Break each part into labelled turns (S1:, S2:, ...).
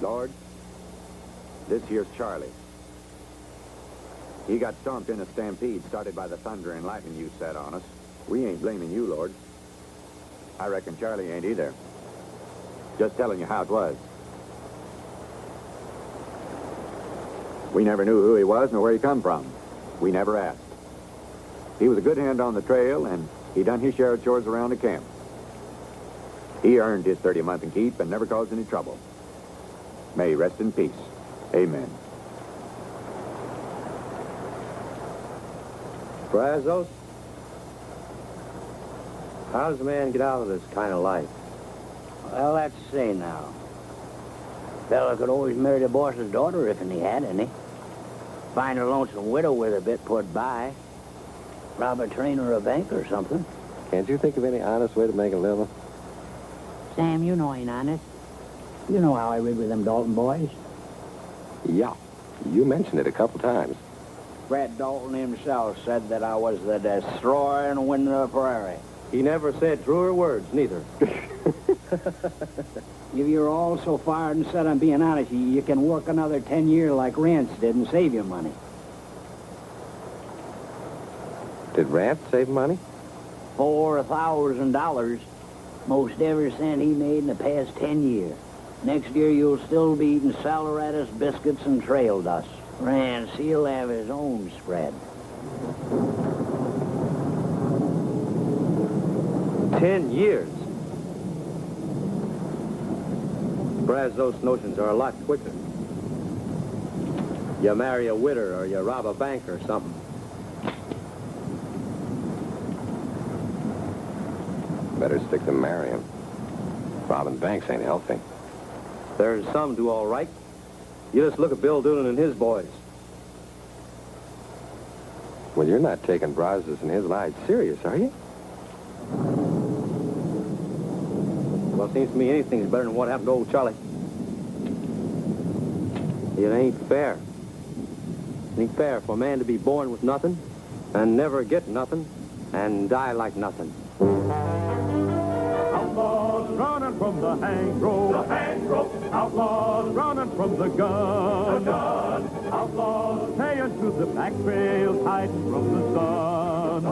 S1: Lord, this here's Charlie. He got stomped in a stampede started by the thunder and lightning you set on us. We ain't blaming you, Lord. I reckon Charlie ain't either. Just telling you how it was. We never knew who he was nor where he come from. We never asked. He was a good hand on the trail, and he done his share of chores around the camp. He earned his 30 a month and keep and never caused any trouble. May he rest in peace. Amen.
S2: Brazos, how does a man get out of this kind of life?
S3: Well, that's the say now. Fella could always marry the boss's daughter if he had any. Find a lonesome widow with a bit put by. Rob a train or a bank or something.
S2: Can't you think of any honest way to make a living?
S3: Sam, you know I ain't honest. You know how I rid with them Dalton boys.
S2: Yeah, you mentioned it a couple times.
S3: Fred Dalton himself said that I was the destroyer and winner of the prairie.
S2: He never said truer words, neither.
S3: If you're all so fired and set on being honest, you can work another 10 years like Rance did and save your money.
S2: Did Rance save money?
S3: $4,000. Most every cent he made in the past 10 years. Next year, you'll still be eating saleratus, biscuits, and trail dust. Rance, he'll have his own spread.
S2: 10 years. Brazos notions are a lot quicker. You marry a widow or you rob a bank or something. Better stick to marrying. Robbing banks ain't healthy. There's some do all right. You just look at Bill Doonan and his boys. Well, you're not taking Brazos and his lies serious, are you? Well, it seems to me anything's better than what happened to old Charlie. It ain't fair. It ain't fair for a man to be born with nothing and never get nothing and die like nothing.
S4: Outlaws running from the hang rope. The hang rope. Outlaws running from the gun. The gun. Outlaws paying to the back trails, hiding from the sun.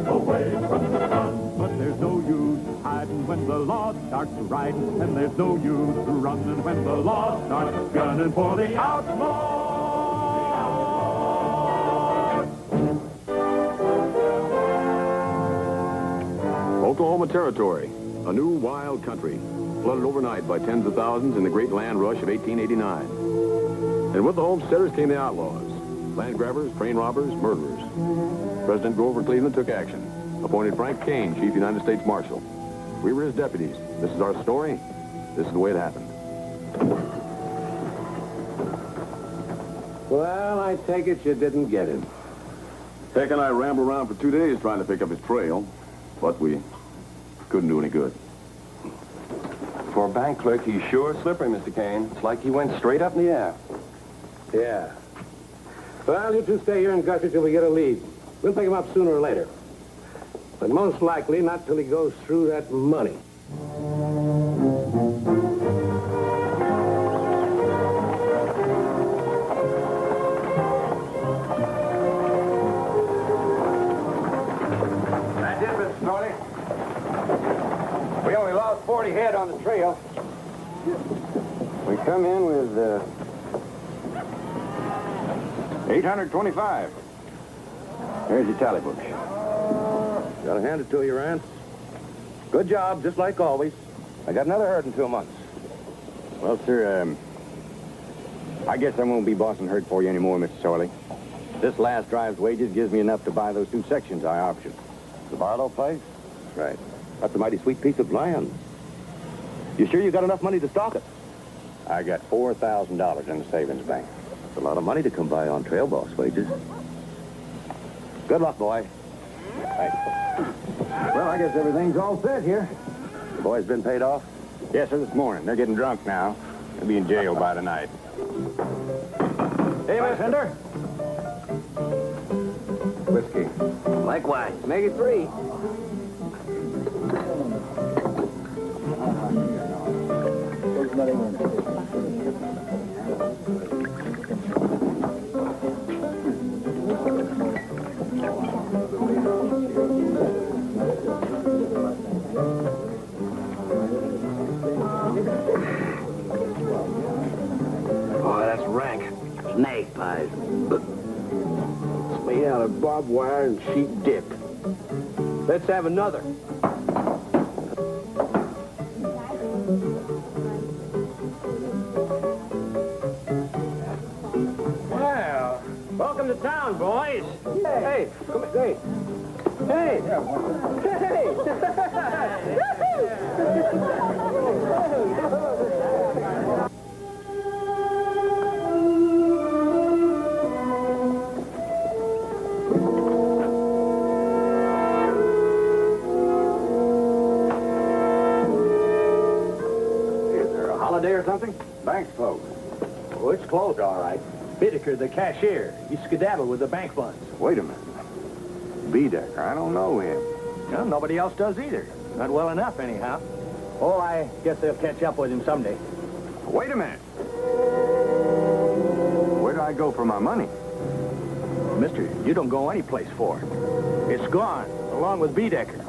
S4: Away from the sun. But there's no use hiding when the law starts riding, and there's no use running when the law starts gunning for the outlaws.
S5: Oklahoma Territory, a new wild country, flooded overnight by tens of thousands in the great land rush of 1889. And with the homesteaders came the outlaws, land grabbers, train robbers, murderers. President Grover Cleveland took action, appointed Frank Kane Chief United States Marshal. We were his deputies. This is our story. This is the way it happened.
S2: Well, I take it you didn't get him.
S5: Peck and I rambled around for 2 days trying to pick up his trail, but we couldn't do any good.
S6: For a bank clerk, he's sure slippery, Mr. Kane. It's like he went straight up in the air.
S2: Yeah. Well, you two stay here and gush it till we get a lead. We'll pick him up sooner or later. But most likely not till he goes through that money.
S1: That's it, Mr. Starley. We only lost 40 head on the trail. We come in with 825. Here's your tally book.
S2: Gotta hand it to you, Rance. Good job, just like always.
S1: I got another herd in 2 months. Well, sir, I guess I won't be bossing herd for you anymore, Mr. Sorley. This last drive's wages gives me enough to buy those 2 sections I optioned.
S2: The Barlow place?
S1: Right.
S2: That's a mighty sweet piece of land. You sure you got enough money to stock it?
S1: I got $4,000 in the savings bank.
S2: That's a lot of money to come by on trail boss wages. Good luck, boy.
S1: Thanks. Well, I guess everything's all set here.
S2: The boys been paid off?
S1: Yes, sir, this morning. They're getting drunk now. They'll be in jail by tonight.
S2: Hey, Miss Hinder.
S1: Whiskey.
S3: Likewise.
S2: Make it 3. barbed wire and sheep dip. Let's have another. Well, welcome to town, boys. Hey, come here. Hey. Hey.
S1: Is there a holiday or something? Bank's closed.
S2: Oh, it's closed, all right. Bittaker, the cashier, he skedaddled with the bank funds.
S1: Wait a minute. Bedecker, I don't know him.
S2: Well, nobody else does either. Not well enough, anyhow. Oh, I guess they'll catch up with him someday.
S1: Wait a minute. Where do I go for my money?
S2: Mister, you don't go any place for it. It's gone, along with Bedecker.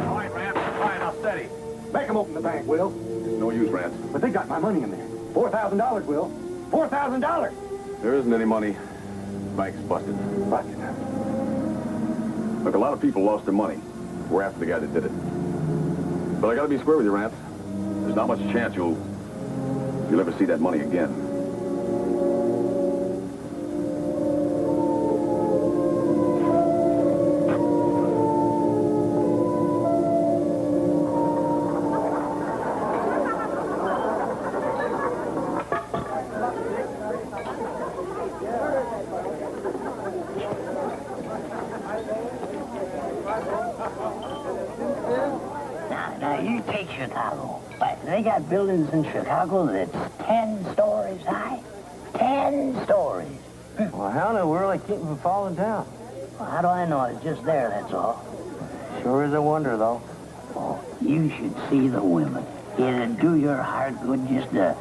S1: All right, Rance. All right, now steady. Make them open the bank, Will.
S5: It's no use, Rance.
S1: But they got my money in there. $4,000, Will. $4,000.
S5: There isn't any money. Bank's busted.
S1: Busted.
S5: Look, a lot of people lost their money. We're after the guy that did it. But I gotta be square with you, Rance. There's not much chance you'll ever see that money again.
S3: Now, you take Chicago. But they got buildings in Chicago that's 10 stories high. 10 stories.
S2: Well, how in the world they keep them from falling down?
S3: Well, how do I know? It's just there, that's all.
S2: Sure is a wonder, though.
S3: Oh, you should see the women. It'd do your heart good just to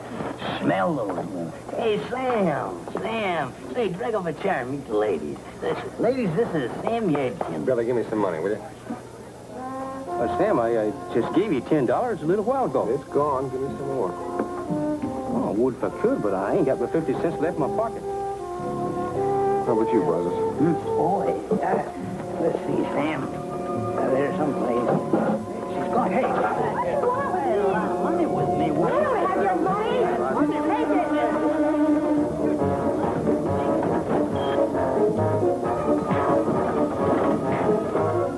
S3: smell those women. Hey, Sam. Say, drag up a chair and meet the ladies. Listen, ladies, this is Sam Yadkin.
S6: Brother, give me some money, will you? Sam, I just gave you $10 a little while ago. It's gone. Give me some more.
S2: Oh, I would if I could, but I ain't got but 50 cents left in my pocket.
S6: How about you, brothers?
S3: Boy, let's see, Sam. There's someplace. She's gone. Hey, money with me. Will you?
S7: Have your money? Take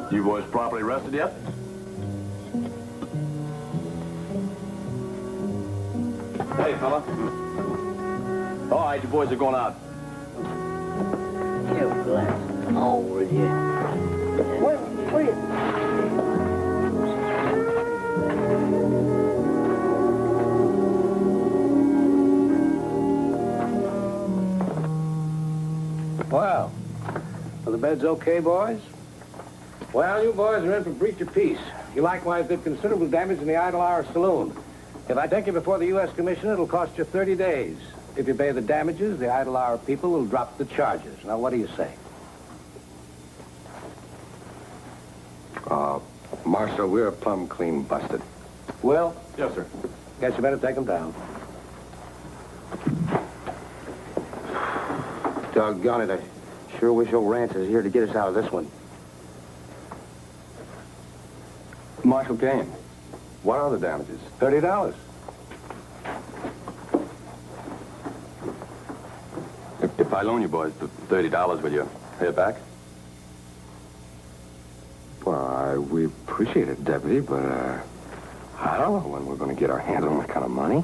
S7: it.
S5: You boys properly rested yet? Hey, fella. All right, you boys are going out.
S3: You glass. Oh, would you?
S2: Wait. Well, the bed's okay, boys? Well, you boys are in for breach of peace. You likewise did considerable damage in the Idle Hour Saloon. If I take you before the U.S. Commission, it'll cost you 30 days. If you pay the damages, the Idle Hour people will drop the charges. Now, what do you say?
S6: Marshal, we're plumb clean busted.
S2: Will?
S5: Yes, sir.
S2: Guess you better take them down.
S6: Doggone it, I sure wish old Rance is here to get us out of this one. Marshal Kane, what are the damages?
S2: $30.
S6: If I loan you boys the $30, will you pay it back? Well, we appreciate it, Deputy, but, I don't know when we're going to get our hands on that kind of money.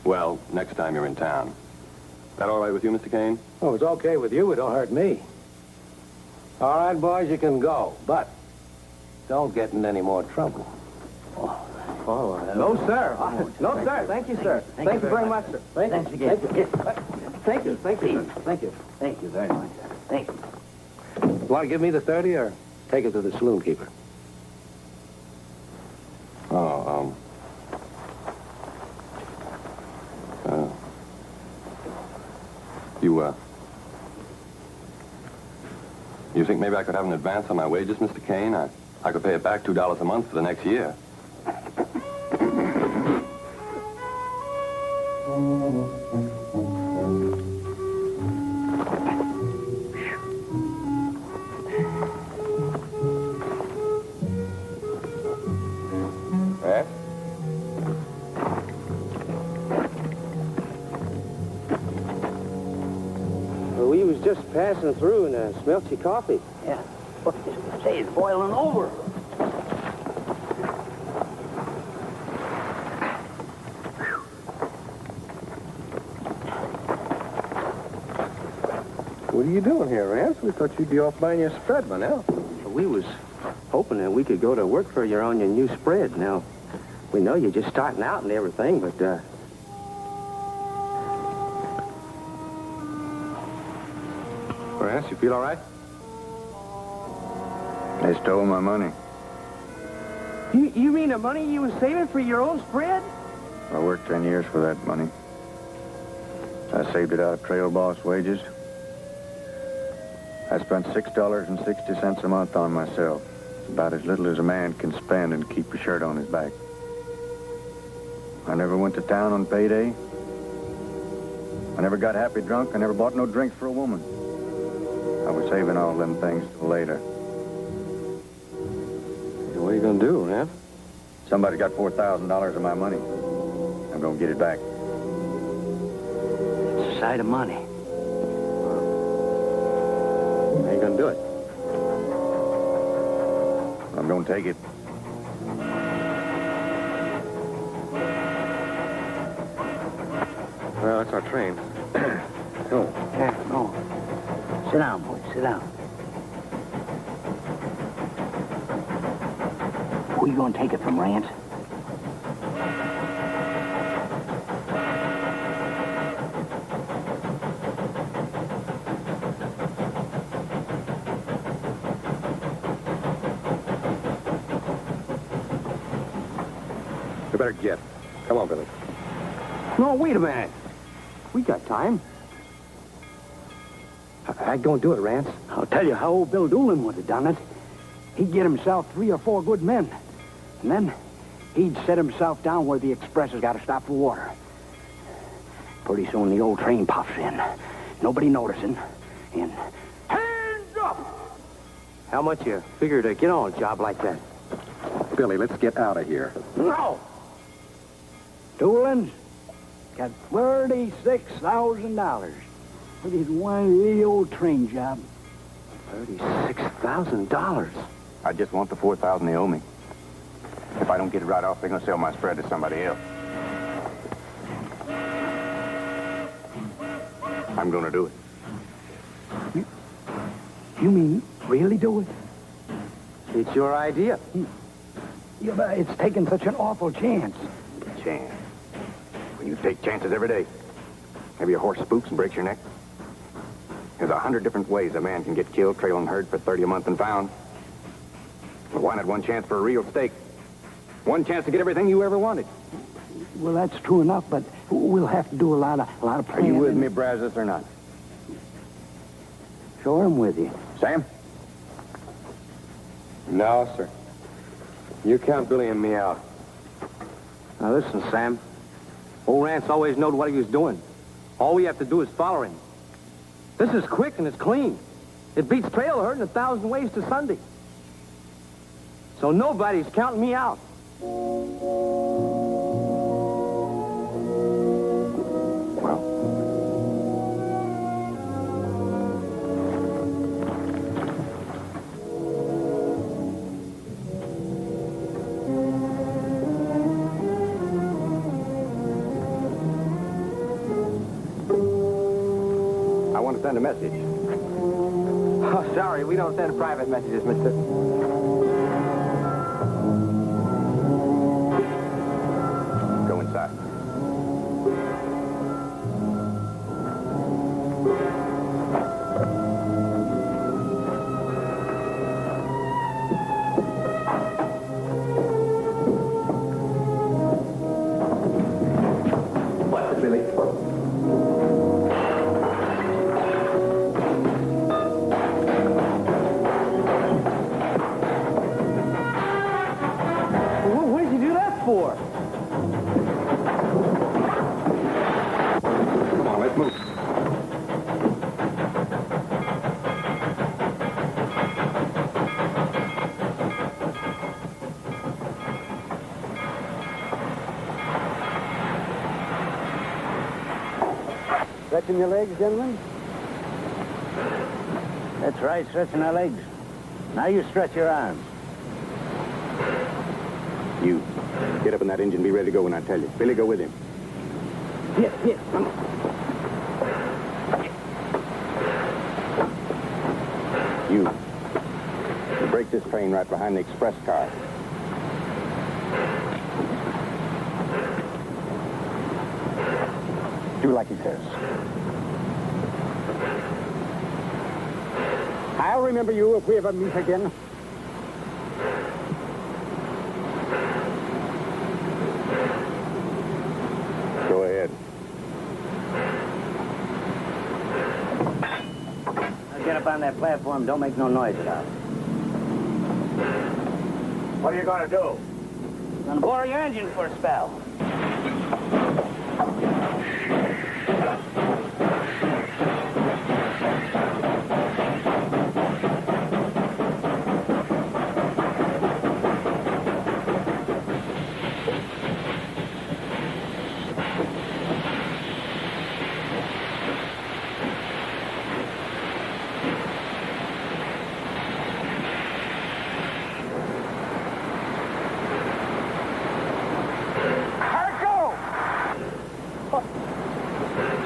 S6: Well, next time you're in town. That all right with you, Mr. Kane?
S2: Oh, it's okay with you. It don't hurt me. All right, boys, you can go, but don't get in any more trouble. No, sir. No, sir. Thank you, sir. Thank you very much, sir.
S3: Thanks again.
S2: Thank you. Thank you. Thank you.
S3: Thank you very much, sir. Thank you.
S2: You want to give me the 30 or take it to the saloon keeper?
S8: You think maybe I could have an advance on my wages, Mr. Kane? I could pay it back $2 a month for the next year.
S6: Well, we was just passing through and smelt your coffee.
S3: Yeah. Say, it's boiling over.
S6: What are you doing here, Rance? We thought you'd be off buying your spread by now. We was hoping that we could go to work for you on your new spread. Now, we know you're just starting out and everything, but, Rance, you feel all right?
S1: They stole my money.
S6: You mean the money you was saving for your own spread?
S1: I worked 10 years for that money. I saved it out of trail boss wages. I spent $6.60 a month on myself. It's about as little as a man can spend and keep a shirt on his back. I never went to town on payday. I never got happy drunk. I never bought no drinks for a woman. I was saving all them things till later.
S6: What are you gonna do, Rance?
S1: Somebody got $4,000 of my money. I'm gonna get it back.
S3: It's a sight of money.
S6: How you gonna do it?
S1: I'm gonna take it.
S6: Well, that's our train. Go.
S3: Yeah, no. Sit down, boy. Sit down. Who you gonna take it from, Rance?
S6: We better get. Come on, Billy. No, wait a minute. We got time. I don't do it, Rance.
S3: I'll tell you how old Bill Doolin would have done it. He'd get himself 3 or 4 good men. And then he'd set himself down where the express has got to stop for water. Pretty soon the old train puffs in. Nobody noticing. And hands up!
S6: How much you figure to get on a job like that? Billy, let's get out of here.
S3: No! Doolin's got $36,000 for this one little old train job.
S6: $36,000.
S1: I just want the $4,000 they owe me. If I don't get it right off, they're gonna sell my spread to somebody else. I'm gonna do it.
S3: You mean really do it?
S6: It's your idea.
S3: Yeah, but it's taking such an awful chance.
S1: Chance. Well, you take chances every day. Maybe a horse spooks and breaks your neck. There's 100 different ways a man can get killed trailing herd for 30 a month and found. Well, why not one chance for a real stake? One chance to get everything you ever wanted.
S3: Well, that's true enough, but we'll have to do a lot of
S1: Are
S3: planning.
S1: you with me, Brazos, or not?
S3: Sure, I'm with you.
S1: Sam?
S6: No, sir. You count Billy and me out. Now, listen, Sam. Old Rance always knowed what he was doing. All we have to do is follow him. This is quick and it's clean. It beats trail herding 1,000 ways to Sunday. So nobody's counting me out.
S1: Well, I want to send a message.
S6: Oh, sorry, we don't send private messages, mister.
S1: Go inside.
S6: What, Billy?
S9: stretching your legs, gentlemen?
S3: That's right, stretching our legs. Now you stretch your arms.
S1: You, get up in that engine, be ready to go when I tell you. Billy, go with him.
S9: Here, here.
S1: You break this train right behind the express car. Do like he says.
S9: I'll remember you if we ever meet again.
S1: Go ahead.
S3: Now get up on that platform. Don't make no noise, Doc.
S1: What are you going to do?
S3: Gonna bore your engine for a spell.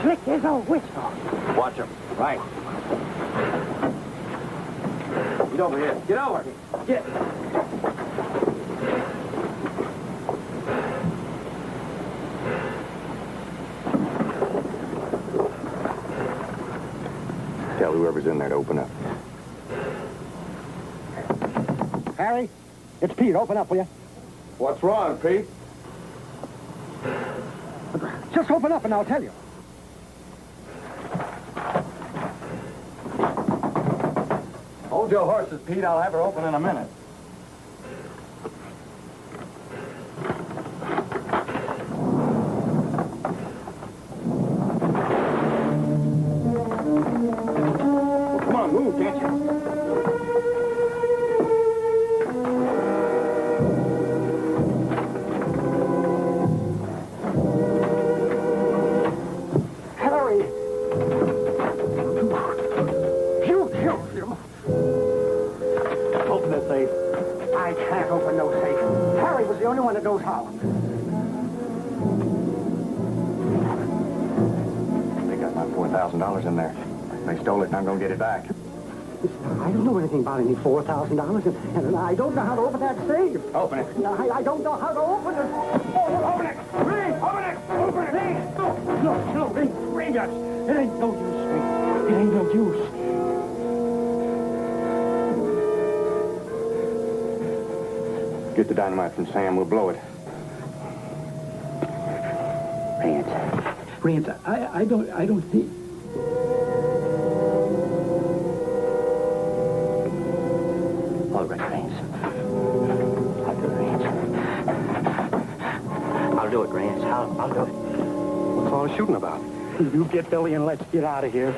S9: Slick, there's old Whistle.
S6: Watch him. Right. Get over here. Get over. Get.
S1: Tell whoever's in there to open up.
S9: Harry, it's Pete. Open up, will you?
S6: What's wrong, Pete?
S9: Just open up and I'll tell you.
S6: Hold your horses, Pete. I'll have her open in a minute.
S9: Come on, move, can't you? Harry! You killed him! Open the safe. I can't open no safe. Harry was the only one that knows how.
S1: They got my $4,000 in there. They stole it and I'm going to get it back.
S9: I don't know anything about any $4,000, and I don't know how to open that safe.
S1: Open it.
S9: I don't know how to open it. Oh, open it! Ray! Open it! Open it! Ray! No, Ray, it ain't no use, Ray. It ain't no use.
S1: Get the dynamite from Sam. We'll blow it.
S9: Rance, I don't think...
S3: All right, Rance. I'll do it, Rance. I'll do it, Rance. I'll do it.
S6: What's all the shooting about?
S9: You get Billy and let's get out of here.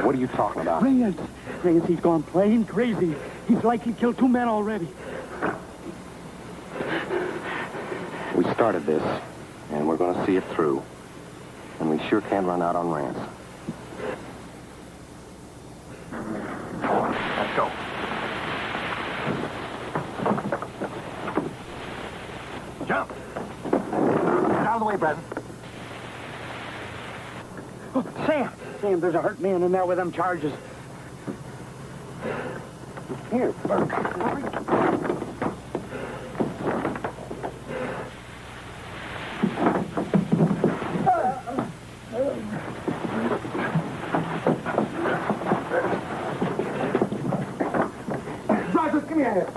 S6: What are you talking about?
S9: Rance, he's gone plain crazy. He's likely killed 2 men already.
S6: We started this, and we're going to see it through. And we sure can't run out on Rance. Let's go. Jump. Get out of the way, Brad.
S9: Oh, Sam, there's a hurt man in there with them charges. Here, Bert. Rogers, come here.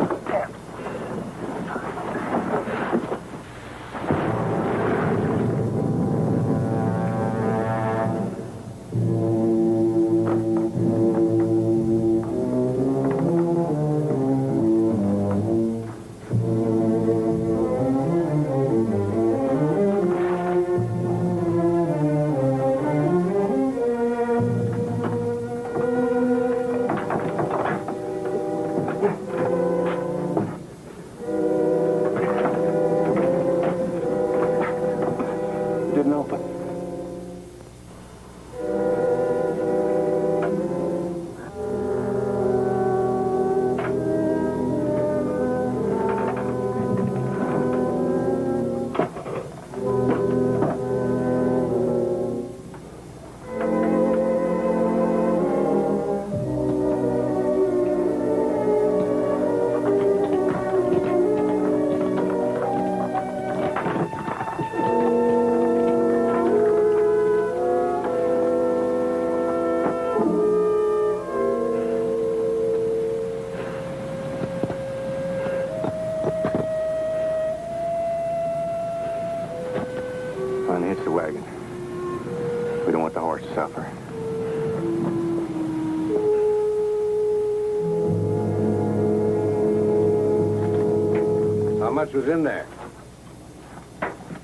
S2: much was in there?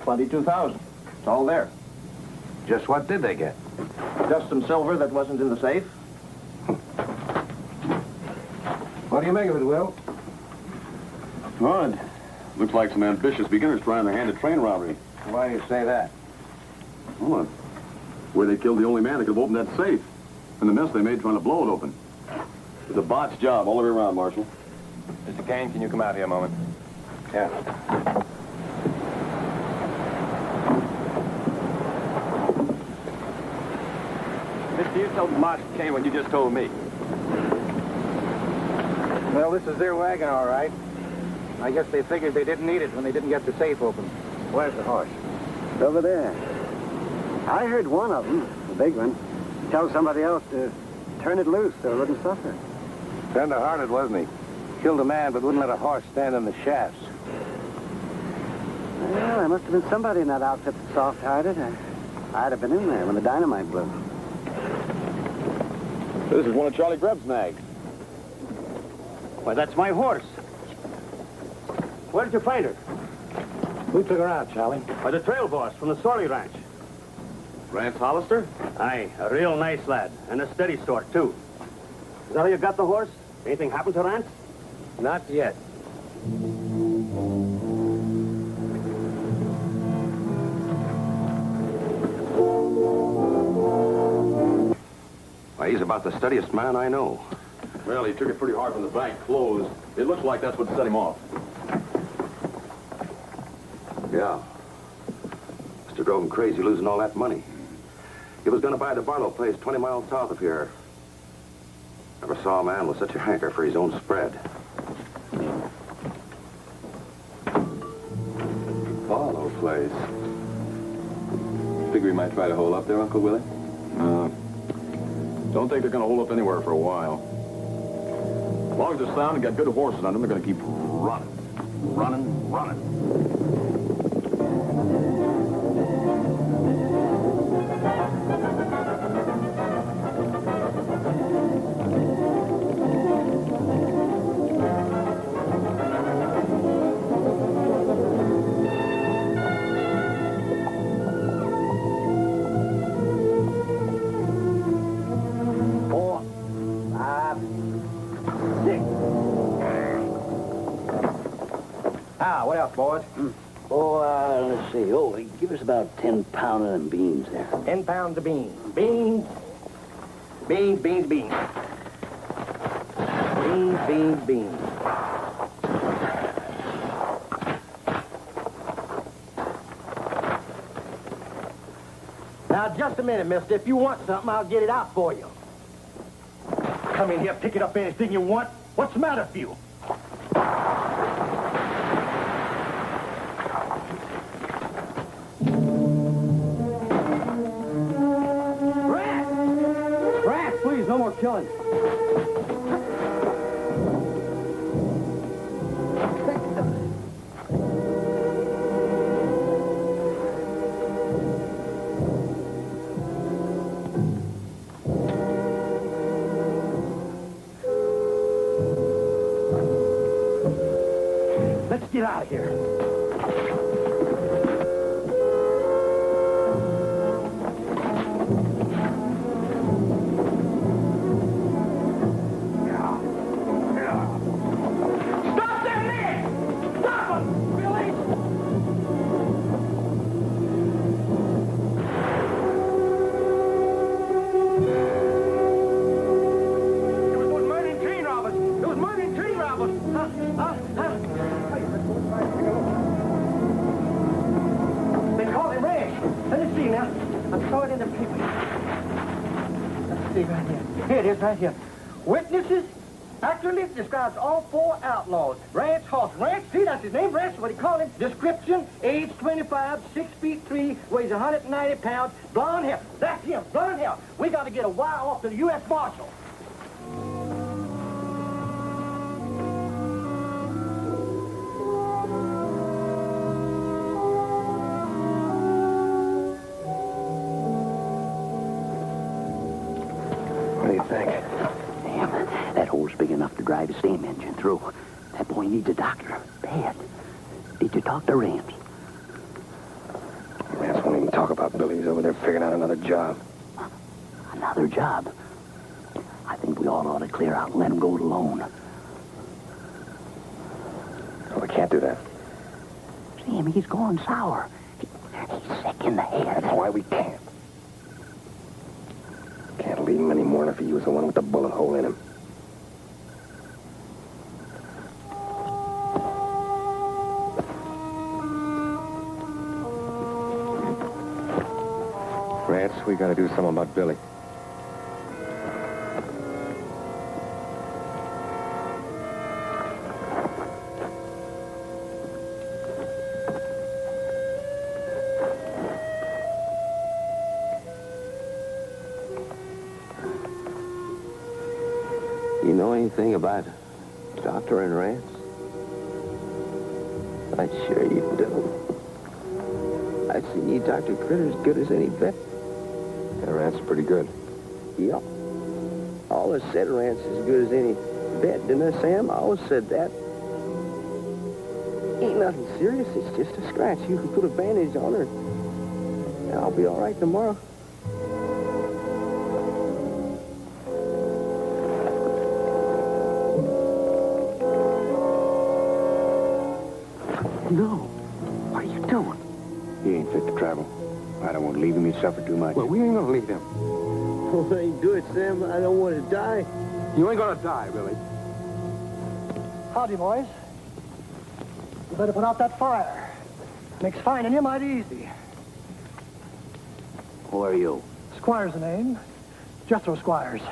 S10: 22,000. It's all there.
S2: Just what did they get?
S10: Just some silver that wasn't in the safe.
S2: What do you make of it, Will?
S5: Good. Looks like some ambitious beginners trying their hand at train robbery.
S2: Why do you say that?
S5: Well, where they killed the only man that could have opened that safe. And the mess they made trying to blow it open. It was a botched job all the way around, Marshal.
S8: Mr. Kane, can you come out here a moment?
S2: Yeah.
S8: Mister, you told Marshal Kane what you just told me.
S2: Well, this is their wagon, all right. I guess they figured they didn't need it when they didn't get the safe open. Where's the horse?
S11: It's over there. I heard one of them, the big one, tell somebody else to turn it loose so it wouldn't suffer.
S2: Tender-hearted, wasn't he? Killed a man but wouldn't let a horse stand in the shafts.
S11: Well, there must have been somebody in that outfit that's soft-hearted. I'd have been in there when the dynamite blew.
S5: This is one of Charlie Grebb's nags.
S10: Why, that's my horse. Where did you find her?
S2: Who took her out, Charlie?
S10: By the trail boss from the Sorley Ranch.
S5: Rance Hollister?
S10: Aye, a real nice lad. And a steady sort, too. Is that how you got the horse? Anything happened to Rance?
S2: Not yet.
S6: Why, he's about the steadiest man I know.
S5: Well, he took it pretty hard when the bank closed. It looks like that's what set him off.
S6: Yeah. Mr. drove him crazy losing all that money. He was going to buy the Barlow place 20 miles south of here. Never saw a man with such a hanker for his own spread.
S8: Barlow place. Figure we might try to hold up there, Uncle Willie?
S5: Don't think they're going to hold up anywhere for a while. As long as they're sound and got good horses on them, they're going to keep running. Running, running.
S2: What else, boys?
S3: Let's see. Oh, give us about 10 pounds of them beans there.
S2: 10 pounds of beans. Beans. Beans, beans, beans. Beans, beans, beans. Now, just a minute, mister. If you want something, I'll get it out for you. Come in here, pick it up anything you want. What's the matter with you? Please, no more killing. Let's get out of here. Right here. Witnesses accurately describes all 4 outlaws. Rance Hoss. Rance, see, that's his name. Rance, what do you call him? Description, age 25, 6 feet 3, weighs 190 pounds, blonde hair. That's him, blonde hair. We got to get a wire off to the U.S. Marshal. What do you think?
S3: Damn, that hole's big enough to drive a steam engine through. That boy needs a doctor. Bad. Did you talk to Rance?
S6: Rance won't even talk about Billy. He's over there figuring out another job.
S3: Another job? I think we all ought to clear out and let him go it alone.
S6: No, we can't do that.
S3: Sam, he's gone sour. He's sick in the head.
S6: That's why we can't. Can't leave him any more than if he was the one with the bullet hole in him. Rance, we gotta do something about Billy.
S12: You know anything about Doctor and Rance? I'm sure you do. I've seen you Dr. Critter as good as any vet.
S6: Yeah, Rance is pretty good.
S12: Yeah. I always said Rance is as good as any vet, didn't I, Sam? I always said that. Ain't nothing serious. It's just a scratch. You can put a bandage on her. And I'll be all right tomorrow.
S6: No. What are you doing? He ain't fit to travel. I don't want to leave him. He'd suffer too much. Well, we ain't gonna leave him.
S12: Oh, I ain't do it, Sam. I don't want to die.
S6: You ain't gonna die, Billy.
S9: Howdy, boys. You better put out that fire. Makes finding you mighty easy.
S3: Who are you?
S9: Squire's the name. Jethro Squires.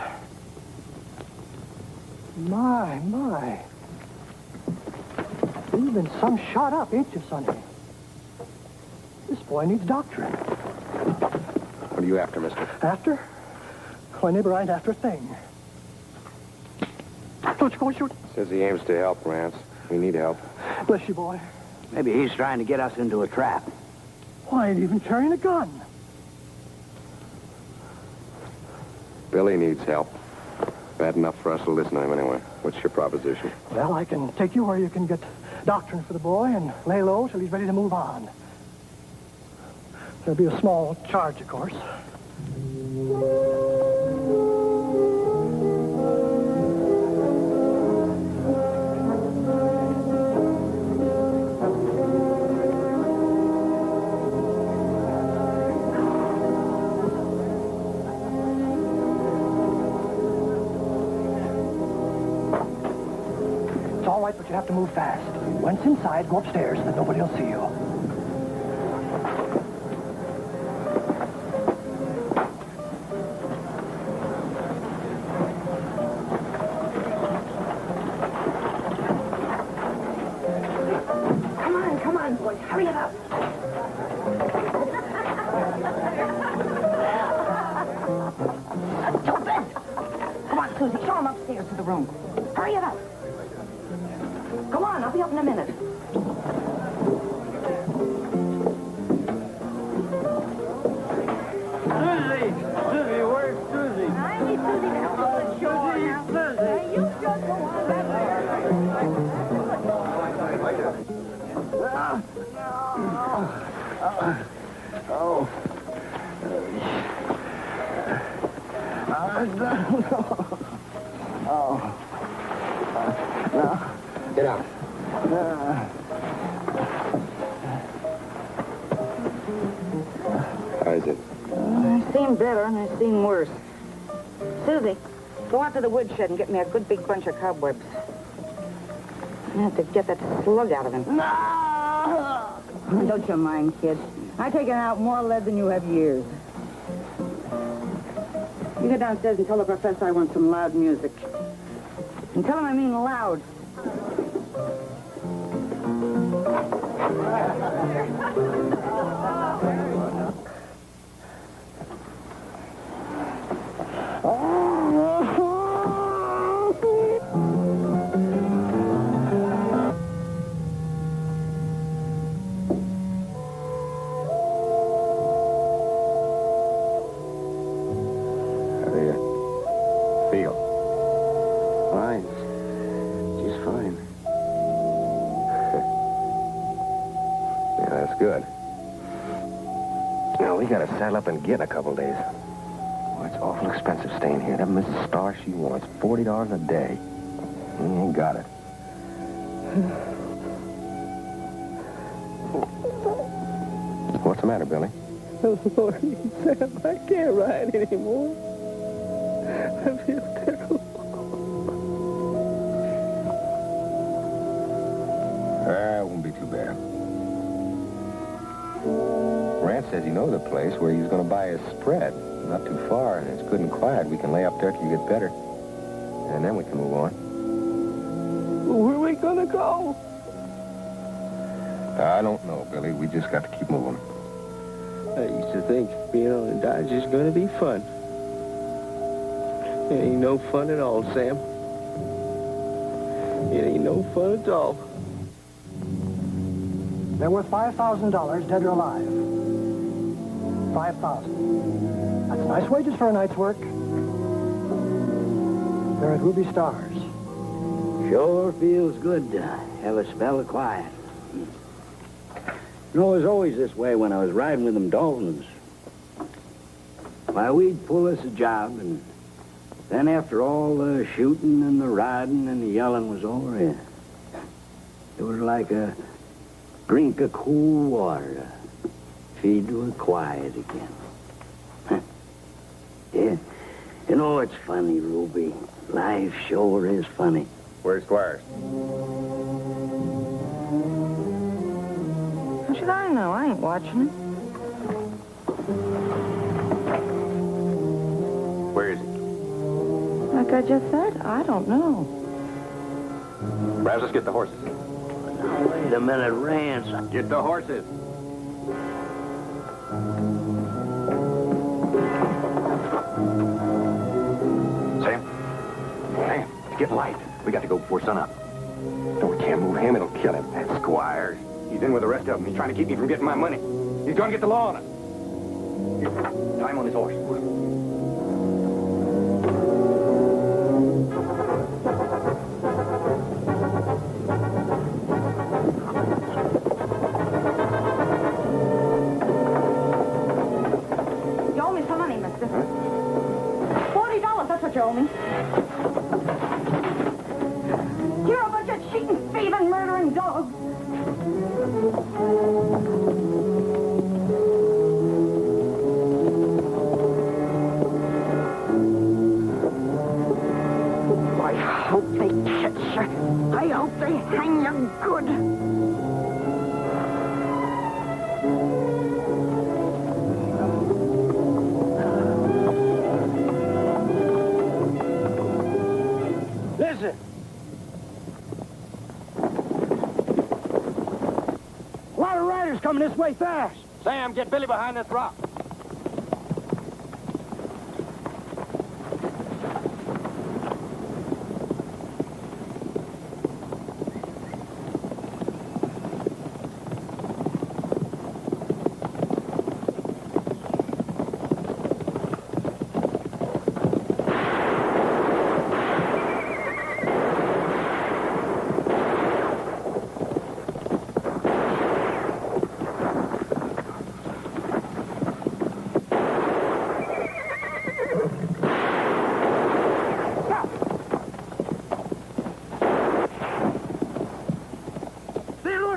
S9: My. You've been some shot up, ain't you, Sonny? This boy needs doctoring.
S6: What are you after, mister?
S9: After? Why, neighbor, I ain't after a thing. Don't you go shoot.
S6: Says he aims to help, Rance. We need help.
S9: Bless you, boy.
S3: Maybe he's trying to get us into a trap.
S9: Why, ain't even carrying a gun.
S6: Billy needs help. Bad enough for us to listen to him anyway. What's your proposition?
S9: Well, I can take you where you can get doctoring for the boy and lay low till he's ready to move on. There'll be a small charge, of course. It's all right, but you have to move fast. Once inside, go upstairs, and then nobody will see you.
S7: Come on, boys. Hurry it up. Come on, Susie. Show him upstairs to the room. Hurry it up. Go on. I'll be up in a minute.
S12: Susie, where's Susie?
S7: I need Susie to help us with the show now. You just go on that
S6: Get out. How is it?
S7: I've seen better and I've seen worse. Susie, go out to the woodshed and get me a good big bunch of cobwebs. I have to get that slug out of him. No! Don't you mind, kid. I've taken out more lead than you have years. You go downstairs and tell the professor I want some loud music. And tell him I mean loud.
S6: How do you feel?
S12: Fine. She's fine.
S6: good. Now, we gotta saddle up and get in a couple days. Oh, it's awful expensive staying here. That Mrs. Starr, she wants $40 a day. We ain't got it. What's the matter, Billy?
S12: Oh, Lord, Sam, I can't ride anymore. I feel terrible.
S6: It won't be too bad. Rance says he knows a place where he's going to buy a spread. Not too far, and it's good and quiet. We can lay up there till you get better. And then we can move on.
S12: Where are we gonna go?
S6: I don't know, Billy. We just got to keep moving.
S12: I used to think being on a Dodge is gonna be fun. It ain't no fun at all, Sam. It ain't no fun at all.
S11: They're worth $5,000, dead or alive. 5,000. That's nice wages for a night's work. They're at Ruby Stars.
S3: Sure feels good to have a spell of quiet. You know, it was always this way when I was riding with them Daltons. Why, we'd pull us a job, and then after all the shooting and the riding and the yelling was over, it was like a drink of cool water to feed to a quiet again. Yeah. You know, it's funny, Ruby. Life sure is funny.
S6: Where's Squires?
S7: How should I know? I ain't watching it.
S6: Where is he?
S7: Like I just said, I don't know.
S8: Raz, let's get the horses.
S3: Now, wait a minute, Rance.
S8: Get the horses.
S6: Sam? Sam, it's getting light. We got to go before sunup. No, we can't move him. It'll kill him. That's Squires. He's in with the rest of them. He's trying to keep me from getting my money. He's going to get the law on us. Here, tie him on his horse.
S7: You owe me some money, mister. $40, that's what you owe me. You're a bunch of cheating, thieving, murdering dogs. I hope they catch you. I hope they hang you good.
S2: Listen. A lot of riders coming this way fast. Sam, get Billy behind this rock.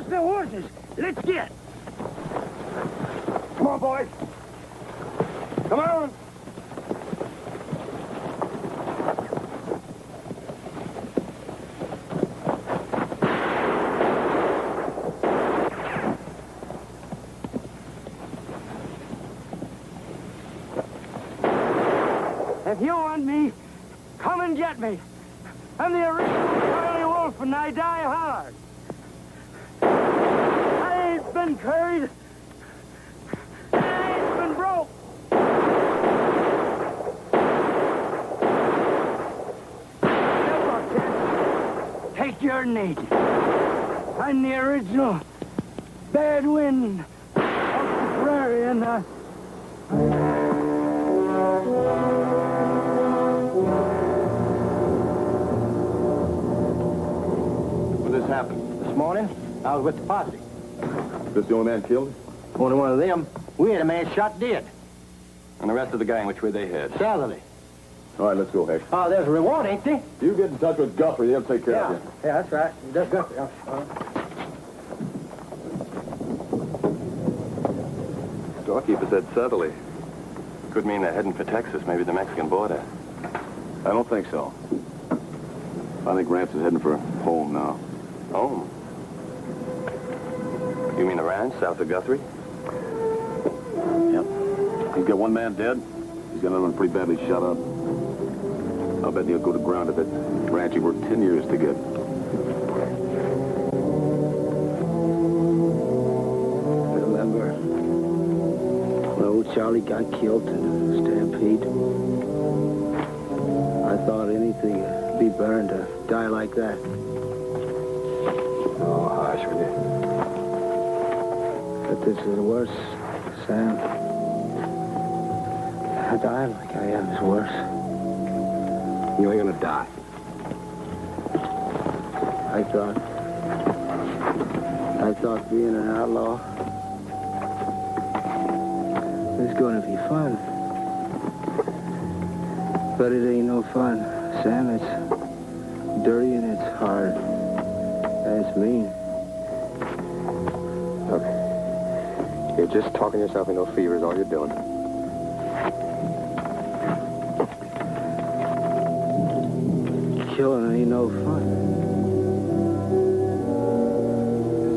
S2: The horses. Let's get. Come on, boys. Come on. If you want me, come and get me. I'm the original Charlie Wolf, and I die hard. I ain't been carried. I ain't been broke. Take your knee. I'm the original Bad Wind of the prairie, and
S6: When this happened?
S2: this morning, I was with the posse.
S5: This the only man killed?
S6: Only one of them. We had a man shot dead.
S8: And the rest of the gang, which way they head?
S6: Southerly.
S5: All right, let's go, Heck.
S6: Oh, there's a reward, ain't there?
S5: You get in touch with Guthrie. He'll take care of you.
S6: Yeah, that's right. That's good.
S8: Storekeeper said southerly. Could mean they're heading for Texas, maybe the Mexican border.
S5: I don't think so. I think Rance is heading for home now.
S8: Home? You mean the ranch south of Guthrie?
S5: Yep. He's got one man dead. He's got another one pretty badly shot up. I'll bet he'll go to ground if it. Ranch he worked 10 years to get.
S12: Remember when old Charlie got killed in a stampede? I thought anything would be better than to die like that.
S8: Oh, hush, will you?
S12: But this is worse, Sam. Dying like I am is worse.
S5: You ain't gonna die.
S12: I thought being an outlaw was going to be fun. But it ain't no fun, Sam. It's dirty and it's hard. And it's mean.
S8: Look, you're just talking yourself into a fever is all you're doing.
S12: Killing ain't no fun.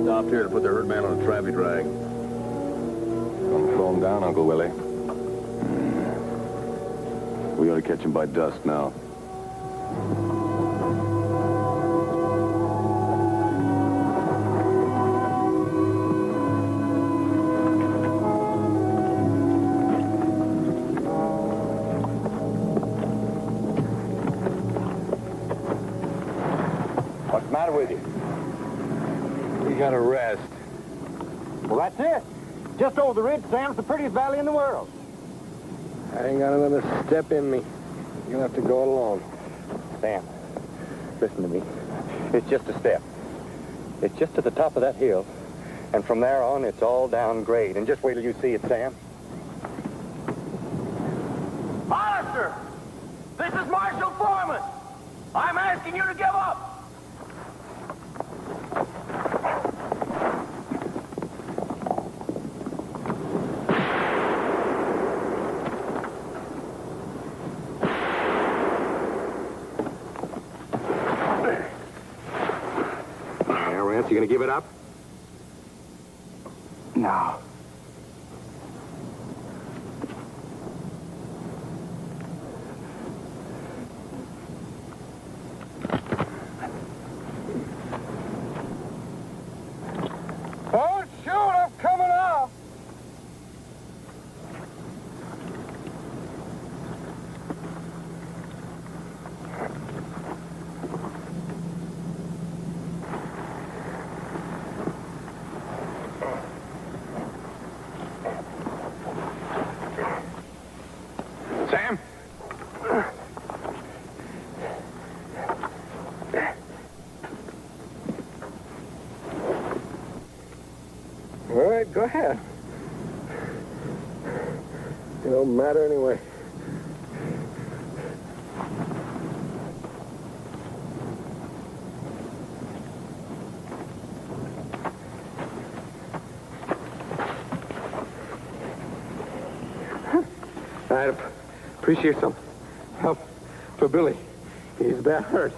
S5: Stopped here to put the herd man on a traffic drag.
S8: Gonna slow him down, Uncle Willie.
S5: We ought to catch him by dusk now.
S6: What's the matter with you?
S2: You got a rest.
S6: Well, that's it. Just over the ridge, Sam. It's the prettiest valley in the world.
S2: I ain't got another step in me. You'll have to go alone.
S6: Sam, listen to me. It's just a step. It's just to the top of that hill. And from there on, it's all down grade. And just wait till you see it, Sam.
S9: Hollister! This is Marshal Foreman! I'm asking you to give up!
S6: You gonna give it up?
S12: No.
S9: Don't shoot, I'm coming off!
S6: Sam?
S2: All right, go ahead. It don't matter anyway. I'd appreciate some help for Billy. He's bad hurt.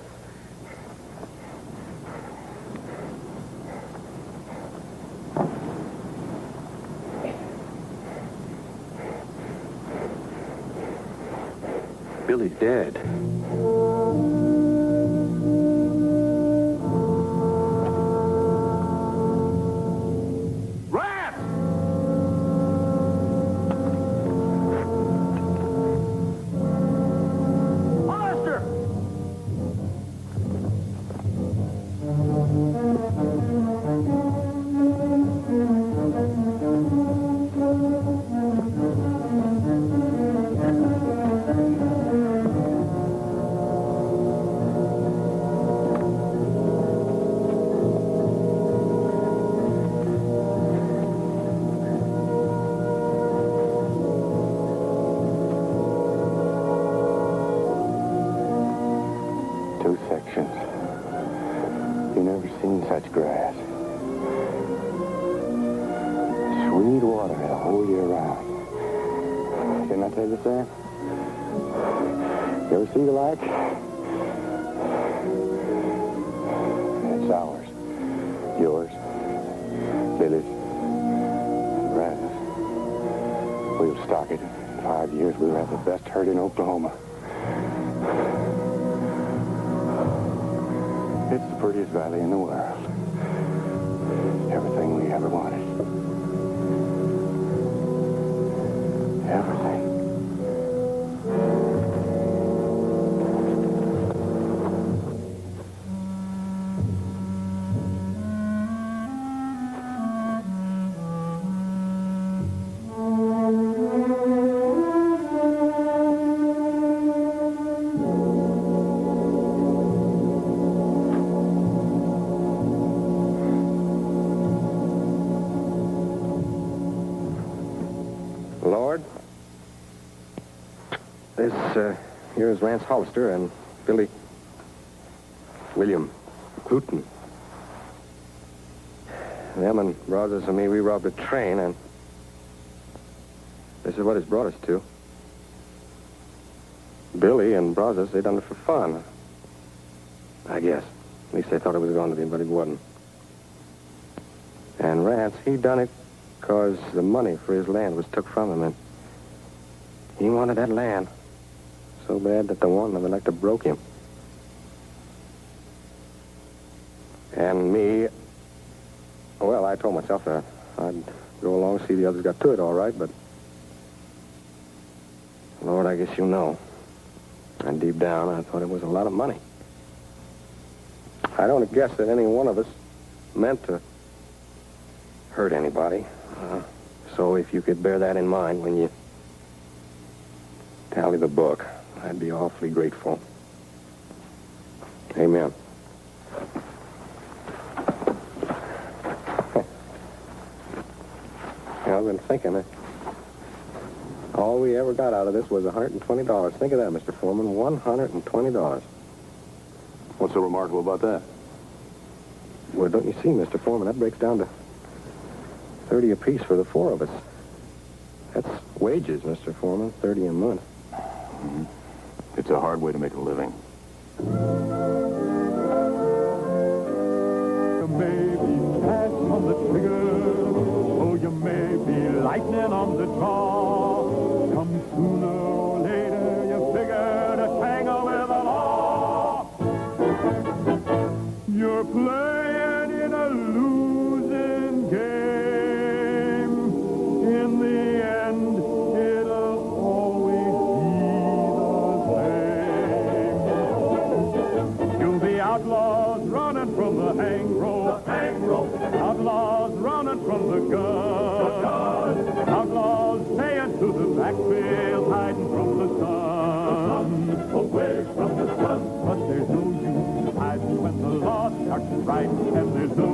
S8: Billy's dead. Two sections. You never seen such grass. Sweet water the whole year round. Didn't I tell you, Sam? You ever see the like? It's ours. Yours. Billy's. Grass. We'll stock it. In 5 years, we'll have the best herd in Oklahoma. It's the prettiest valley in the world. Everything we ever wanted. Everything.
S6: Lord, this here's Rance Hollister and William Hooten. Them and Rogers and me, we robbed a train, and this is what it's brought us to. Billy and Brazos, they done it for fun. I guess. At least they thought it was going to be, but it wasn't. And Rance, he done it because the money for his land was took from him, and he wanted that land so bad that the one of them like to broke him. And me, well, I told myself that I'd go along, see the others got to it all right, but Lord, I guess you know. And deep down, I thought it was a lot of money. I don't guess that any one of us meant to hurt anybody. So if you could bear that in mind when you tally the book, I'd be awfully grateful. Amen. I've been thinking, all we ever got out of this was $120. Think of that, Mr. Foreman, $120.
S5: What's so remarkable about that?
S6: Well, don't you see, Mr. Foreman, that breaks down to 30 apiece for the four of us. That's wages, Mr. Foreman, 30 a month.
S5: Mm-hmm. It's a hard way to make a living.
S4: You may be fast on the trigger, or you may be lightning on the draw. Come sooner or later, you figure to tangle with the law. You're playing in a losing game. In the end, it'll always be the same. You'll be outlaws running from the hang rope. Outlaws running from the gun. Outlaws staying to the backfield, hiding from the sun. Away from the sun. But there's no use hiding when the law starts right, and there's no